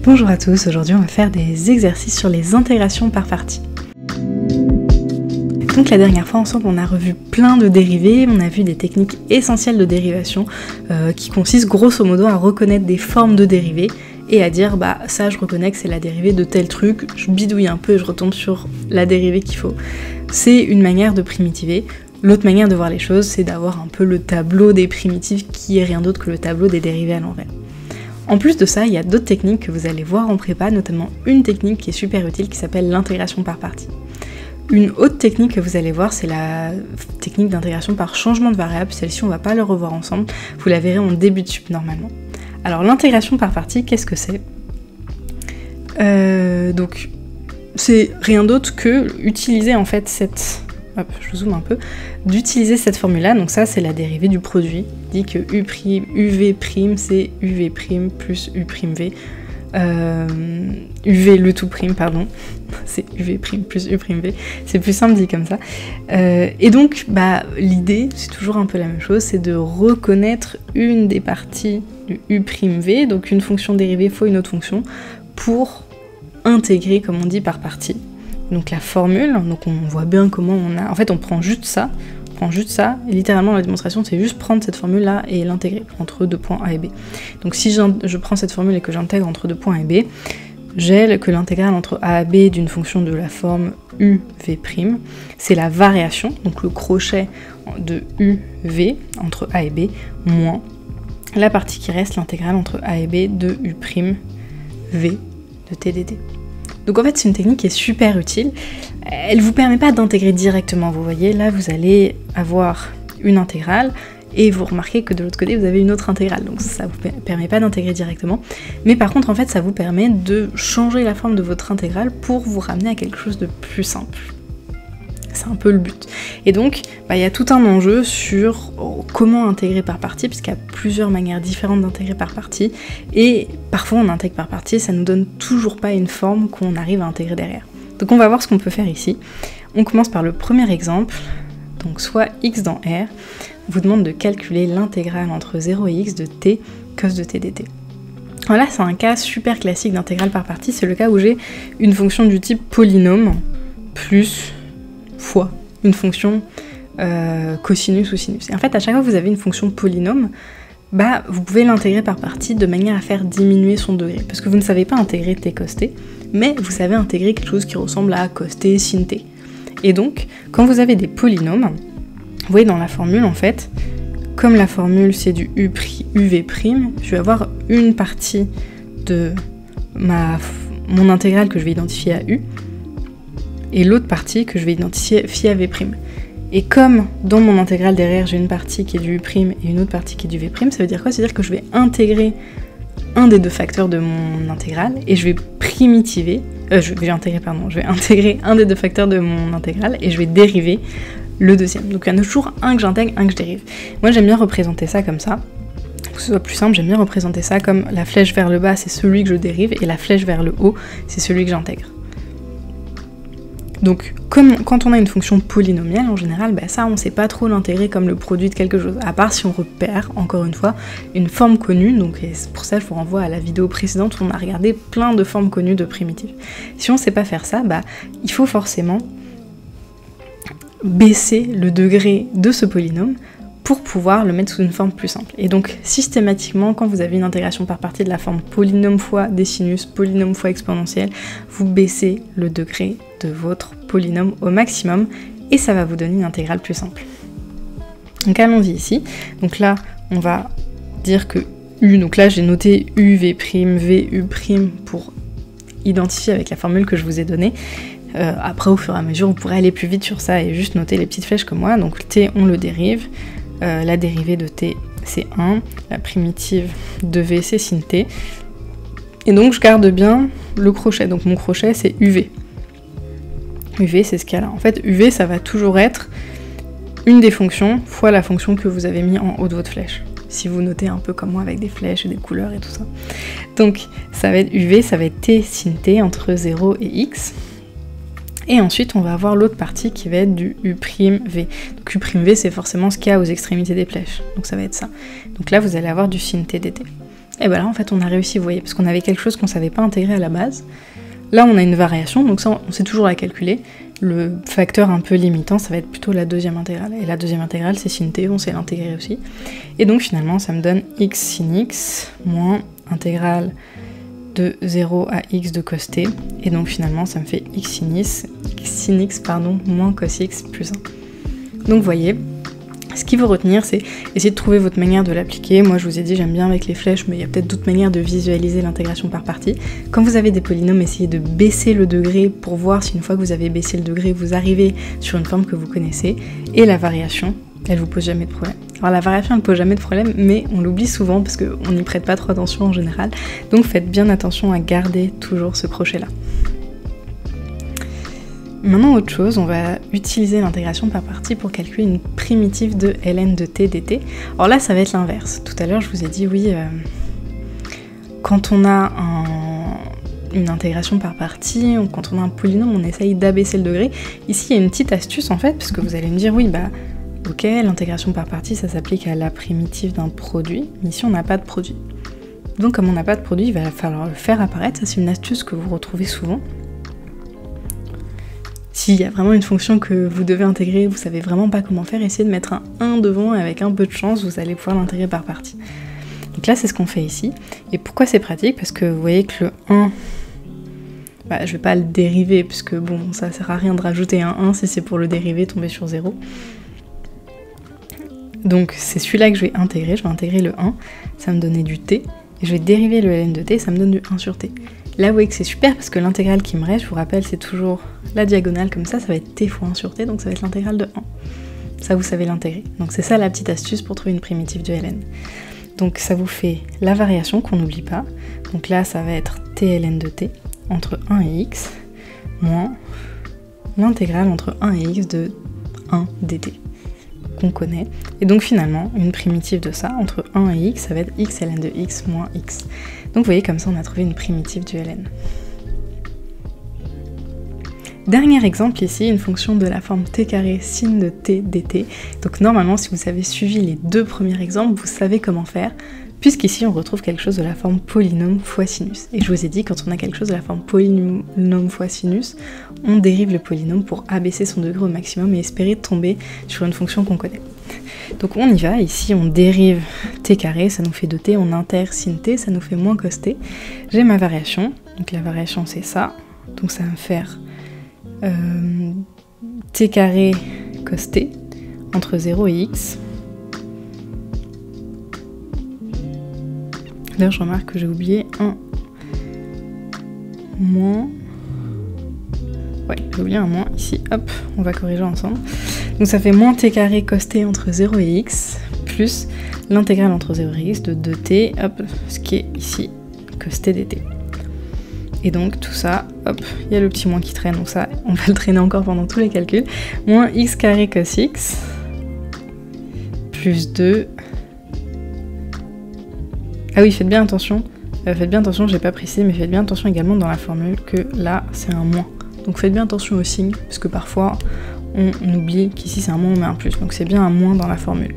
Bonjour à tous, aujourd'hui on va faire des exercices sur les intégrations par partie. Donc la dernière fois ensemble on a revu plein de dérivés, on a vu des techniques essentielles de dérivation qui consistent grosso modo à reconnaître des formes de dérivés et à dire bah ça je reconnais que c'est la dérivée de tel truc, je bidouille un peu et je retombe sur la dérivée qu'il faut. C'est une manière de primitiver. L'autre manière de voir les choses c'est d'avoir un peu le tableau des primitives qui est rien d'autre que le tableau des dérivés à l'envers. En plus de ça, il y a d'autres techniques que vous allez voir en prépa, notamment une technique qui est super utile qui s'appelle l'intégration par partie. Une autre technique que vous allez voir, c'est la technique d'intégration par changement de variable. Celle-ci, on va pas le revoir ensemble, vous la verrez en début de sup normalement. Alors l'intégration par partie, qu'est-ce que c'est ? Donc c'est rien d'autre que utiliser en fait cette... Hop, je zoome un peu, d'utiliser cette formule-là, donc ça c'est la dérivée du produit, dit que UV' c'est UV' plus U'V, UV le tout prime, pardon, c'est UV' plus U'V, c'est plus simple dit comme ça. Et donc bah, l'idée, c'est toujours un peu la même chose, c'est de reconnaître une des parties du U'V, donc une fonction dérivée fois une autre fonction, pour intégrer, comme on dit, par partie. Donc la formule, donc on voit bien comment on a... En fait on prend juste ça, et littéralement la démonstration c'est juste prendre cette formule là et l'intégrer entre deux points A et B. Donc si je prends cette formule et que j'intègre entre deux points A et B, j'ai que l'intégrale entre A et B d'une fonction de la forme UV', c'est la variation, donc le crochet de UV entre A et B, moins la partie qui reste, l'intégrale entre A et B de U'V de TDT. Donc en fait c'est une technique qui est super utile, elle vous permet pas d'intégrer directement, vous voyez, là vous allez avoir une intégrale et vous remarquez que de l'autre côté vous avez une autre intégrale, donc ça vous permet pas d'intégrer directement, mais par contre en fait ça vous permet de changer la forme de votre intégrale pour vous ramener à quelque chose de plus simple. C'est un peu le but. Et donc, bah, y a tout un enjeu sur comment intégrer par partie, puisqu'il y a plusieurs manières différentes d'intégrer par partie, et parfois on intègre par partie, ça nous donne toujours pas une forme qu'on arrive à intégrer derrière. Donc on va voir ce qu'on peut faire ici. On commence par le premier exemple, donc soit x dans R, on vous demande de calculer l'intégrale entre 0 et x de t cos de t dt. Voilà, c'est un cas super classique d'intégrale par partie, c'est le cas où j'ai une fonction du type polynôme plus fois une fonction cosinus ou sinus. Et en fait, à chaque fois que vous avez une fonction polynôme, bah, vous pouvez l'intégrer par partie de manière à faire diminuer son degré. Parce que vous ne savez pas intégrer t cos t, mais vous savez intégrer quelque chose qui ressemble à cos t, sin t. Et donc, quand vous avez des polynômes, vous voyez dans la formule, en fait, comme la formule c'est du UV', je vais avoir une partie de mon intégrale que je vais identifier à U, et l'autre partie que je vais identifier à V'. Et comme dans mon intégrale derrière j'ai une partie qui est du U' et une autre partie qui est du V', ça veut dire quoi? Ça veut dire que je vais intégrer un des deux facteurs de mon intégrale et je vais primitiver, je vais intégrer un des deux facteurs de mon intégrale et je vais dériver le deuxième. Donc il y en a toujours un que j'intègre, un que je dérive. Moi j'aime bien représenter ça comme ça. Pour que ce soit plus simple, j'aime bien représenter ça comme la flèche vers le bas c'est celui que je dérive et la flèche vers le haut c'est celui que j'intègre. Donc, quand on a une fonction polynomiale, en général, bah ça, on ne sait pas trop l'intégrer comme le produit de quelque chose, à part si on repère, encore une fois, une forme connue, donc pour ça, je vous renvoie à la vidéo précédente où on a regardé plein de formes connues de primitives. Si on ne sait pas faire ça, bah, il faut forcément baisser le degré de ce polynôme pour pouvoir le mettre sous une forme plus simple. Et donc, systématiquement, quand vous avez une intégration par partie de la forme polynôme fois des sinus, polynôme fois exponentielle, vous baissez le degré de votre polynôme au maximum et ça va vous donner une intégrale plus simple. Donc allons-y ici. Donc là, on va dire que U, donc là j'ai noté UV', VU' pour identifier avec la formule que je vous ai donnée. Après, au fur et à mesure, on pourrait aller plus vite sur ça et juste noter les petites flèches comme moi. Donc T, on le dérive. La dérivée de T, c'est 1. La primitive de V, c'est sin T. Et donc, je garde bien le crochet. Donc, mon crochet, c'est UV. UV, c'est ce qu'il y a là. En fait, UV, ça va toujours être une des fonctions fois la fonction que vous avez mis en haut de votre flèche. Si vous notez un peu comme moi avec des flèches et des couleurs et tout ça. Donc, ça va être UV, ça va être T sin T entre 0 et X. Et ensuite, on va avoir l'autre partie qui va être du U'V. Donc U'V, c'est forcément ce qu'il y a aux extrémités des flèches. Donc ça va être ça. Donc là, vous allez avoir du sin t dt. Et ben là en fait on a réussi, vous voyez, parce qu'on avait quelque chose qu'on savait pas intégrer à la base. Là on a une variation, donc ça on sait toujours la calculer. Le facteur un peu limitant, ça va être plutôt la deuxième intégrale. Et la deuxième intégrale, c'est sin t, on sait l'intégrer aussi. Et donc finalement, ça me donne x sin x moins intégrale de 0 à x de cos t. Et donc finalement, ça me fait x sin x pardon, moins cos x plus 1. Donc vous voyez, ce qu'il faut retenir, c'est essayer de trouver votre manière de l'appliquer. Moi, je vous ai dit, j'aime bien avec les flèches, mais il y a peut-être d'autres manières de visualiser l'intégration par partie. Quand vous avez des polynômes, essayez de baisser le degré pour voir si une fois que vous avez baissé le degré, vous arrivez sur une forme que vous connaissez. Et la variation, elle vous pose jamais de problème. Alors la variation, elle ne pose jamais de problème, mais on l'oublie souvent parce qu'on n'y prête pas trop attention en général. Donc faites bien attention à garder toujours ce crochet-là. Maintenant, autre chose, on va utiliser l'intégration par partie pour calculer une primitive de ln de t dt. Alors là, ça va être l'inverse. Tout à l'heure, je vous ai dit, oui, quand on a une intégration par partie, quand on a un polynôme, on essaye d'abaisser le degré. Ici, il y a une petite astuce, en fait, parce que vous allez me dire, oui, bah, ok, l'intégration par partie, ça s'applique à la primitive d'un produit, mais ici, on n'a pas de produit. Donc, comme on n'a pas de produit, il va falloir le faire apparaître. Ça, c'est une astuce que vous retrouvez souvent. S'il y a vraiment une fonction que vous devez intégrer, vous savez vraiment pas comment faire, essayez de mettre un 1 devant et avec un peu de chance, vous allez pouvoir l'intégrer par partie. Donc là, c'est ce qu'on fait ici. Et pourquoi c'est pratique? Parce que vous voyez que le 1, bah, je vais pas le dériver, puisque bon, ça sert à rien de rajouter un 1 si c'est pour le dériver, tomber sur 0. Donc c'est celui-là que je vais intégrer le 1, ça me donnait du t, et je vais dériver le ln de t, ça me donne du 1 sur t. Là, vous voyez que c'est super parce que l'intégrale qui me reste, je vous rappelle, c'est toujours la diagonale comme ça va être t fois 1 sur t, donc ça va être l'intégrale de 1. Ça, vous savez l'intégrer. Donc c'est ça la petite astuce pour trouver une primitive de ln. Donc ça vous fait la variation qu'on n'oublie pas. Donc là, ça va être t ln de t entre 1 et x, moins l'intégrale entre 1 et x de 1 dt, qu'on connaît. Et donc finalement, une primitive de ça, entre 1 et x, ça va être x ln de x moins x. Donc vous voyez, comme ça on a trouvé une primitive du ln. Dernier exemple ici, une fonction de la forme t carré sin de t dt. Donc normalement, si vous avez suivi les deux premiers exemples, vous savez comment faire, puisqu'ici on retrouve quelque chose de la forme polynôme fois sinus. Et je vous ai dit, quand on a quelque chose de la forme polynôme fois sinus, on dérive le polynôme pour abaisser son degré au maximum et espérer tomber sur une fonction qu'on connaît. Donc on y va, ici on dérive t carré, ça nous fait 2t, on intègre sin t, ça nous fait moins cos t. J'ai ma variation, donc la variation c'est ça, donc ça va me faire t carré cos t entre 0 et x. Là je remarque que j'ai oublié un moins. Ouais, j'ai oublié un moins ici, hop, on va corriger ensemble. Donc ça fait moins t carré cos t entre 0 et x, plus l'intégrale entre 0 et x de 2t, hop, ce qui est ici cos t dt. Et donc tout ça, hop, il y a le petit moins qui traîne, donc ça, on va le traîner encore pendant tous les calculs. Moins x carré cos x, plus 2... Ah oui, faites bien attention, j'ai pas précisé, mais faites bien attention également dans la formule que là, c'est un moins. Donc faites bien attention au signe, parce que parfois, on oublie qu'ici c'est un moins, on met un plus. Donc c'est bien un moins dans la formule.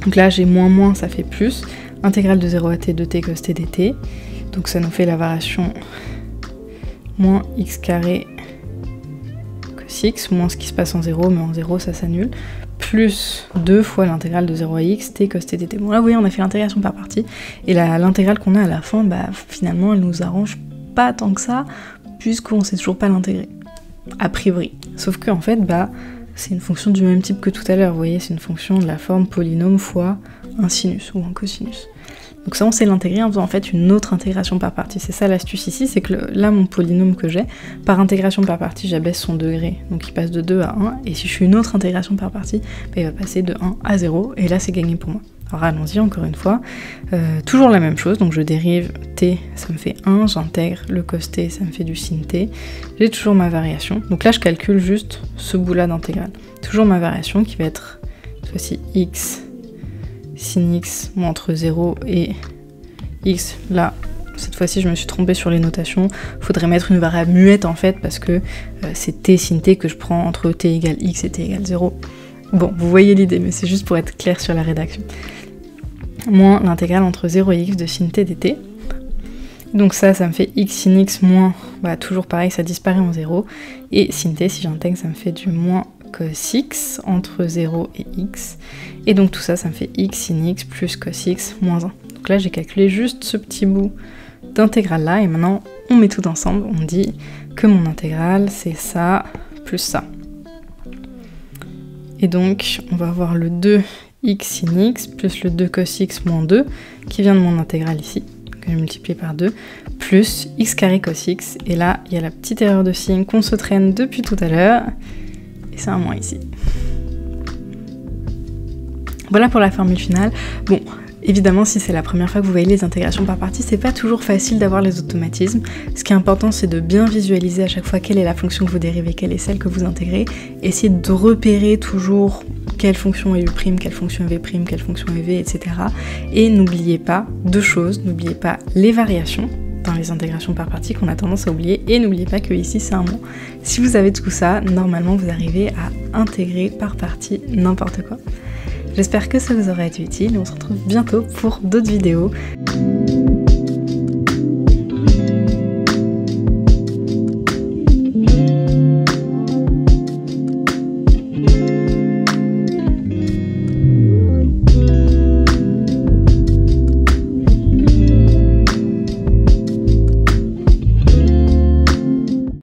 Donc là, j'ai moins, ça fait plus. Intégrale de 0 à t de t cos t dt. Donc ça nous fait la variation moins x carré cos x, moins ce qui se passe en 0, mais en 0, ça s'annule. Plus 2 fois l'intégrale de 0 à x, t cos t dt. Bon là, vous voyez, on a fait l'intégration par partie. Et l'intégrale qu'on a à la fin, bah finalement, elle nous arrange pas tant que ça, puisqu'on sait toujours pas l'intégrer. A priori. Sauf que en fait, bah, c'est une fonction du même type que tout à l'heure, vous voyez, c'est une fonction de la forme polynôme fois un sinus ou un cosinus. Donc ça, on sait l'intégrer en faisant en fait une autre intégration par partie. C'est ça l'astuce ici, c'est que là, mon polynôme que j'ai, par intégration par partie, j'abaisse son degré, donc il passe de 2 à 1, et si je fais une autre intégration par partie, bah, il va passer de 1 à 0, et là, c'est gagné pour moi. Alors allons-y encore une fois, toujours la même chose, donc je dérive t, ça me fait 1, j'intègre le cos t, ça me fait du sin t, j'ai toujours ma variation, donc là je calcule juste ce bout là d'intégrale, toujours ma variation qui va être, cette fois-ci x sin x, moins entre 0 et x, là cette fois-ci je me suis trompée sur les notations, faudrait mettre une variable muette en fait, parce que c'est t sin t que je prends entre t égale x et t égale 0. Bon, vous voyez l'idée, mais c'est juste pour être clair sur la rédaction. moins l'intégrale entre 0 et x de sin t dt. Donc ça me fait x sin x moins, toujours pareil, ça disparaît en 0, et sin t, si j'intègre, ça me fait du moins cos x entre 0 et x, et donc tout ça me fait x sin x plus cos x moins 1. Donc là j'ai calculé juste ce petit bout d'intégrale là, et maintenant on met tout ensemble, on dit que mon intégrale c'est ça plus ça. Et donc on va avoir le 2x sin x plus le 2 cos x moins 2, qui vient de mon intégrale ici, que j'ai multiplié par 2, plus x carré cos x, et là il y a la petite erreur de signe qu'on se traîne depuis tout à l'heure, et c'est un moins ici. Voilà pour la formule finale. Bon, évidemment si c'est la première fois que vous voyez les intégrations par partie, c'est pas toujours facile d'avoir les automatismes. Ce qui est important c'est de bien visualiser à chaque fois quelle est la fonction que vous dérivez, quelle est celle que vous intégrez, essayer de repérer toujours quelle fonction est u', quelle fonction est v', quelle fonction est v, etc. Et n'oubliez pas deux choses, n'oubliez pas les variations dans les intégrations par partie qu'on a tendance à oublier, et n'oubliez pas que ici c'est un mot. Si vous avez tout ça, normalement vous arrivez à intégrer par partie n'importe quoi. J'espère que ça vous aura été utile et on se retrouve bientôt pour d'autres vidéos.